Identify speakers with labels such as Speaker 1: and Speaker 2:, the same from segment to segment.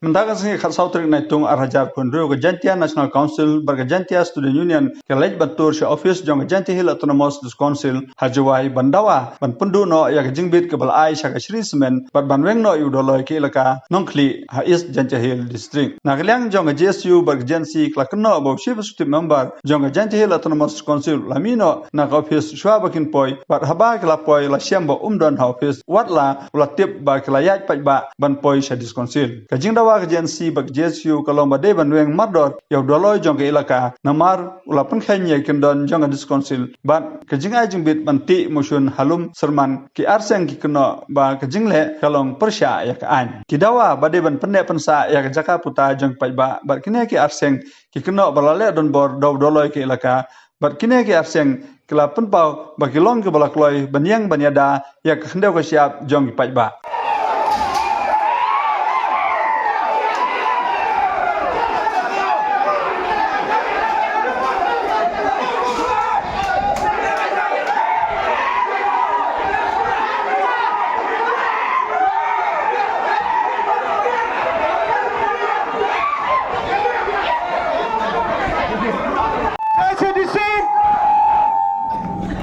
Speaker 1: Mendakan sini kat Sautrik Naitung Arhajar Pundru ke Jantia National Council berke Jantia Student Union ke Leit Batur si office jong ke Jantia Hill Autonomous Council hajawai bandawa ban pundu no ya ke jingbit ke balai sya ke Sri Semen ban weng no yu Dolloi ke Elaka Nongkhlieh ha East Jantia Hill District. Nakliang jong ke JSU berke JNC kelakno bau chief executive member jong ke Jantia Hill Autonomous Council lamino na ke office shwa bakin poi bat haba ke lapoi la siam ba umdon ha office watla ulatip ba ke layat pajba ban poi sya diskoncil. Ke jingdawa ke JNC bak JSU kalong ba de ban weng mador ya Dolloi jong ke Elaka namar ulapan khanye kendon jong ke diskoncil bat ke jingai jingbit ban ti motion halum serman ki arseng ki keno ba ke jingle kalong persya ya ke an. Ki dawa ba de ban pendek pensa ya ke jaka puta jong pajba bat kini ki arseng ki keno balale don bor Dolloi ke Elaka bat kini ki arseng kela penpau bagi long ke balakloi banyang banyada ya ke hendau ke siap jong ki pajba.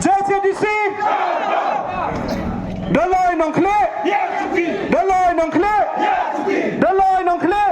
Speaker 2: JHADC Dolloi Nongkhlieh Dolloi Nongkhlieh Dolloi Nongkhlieh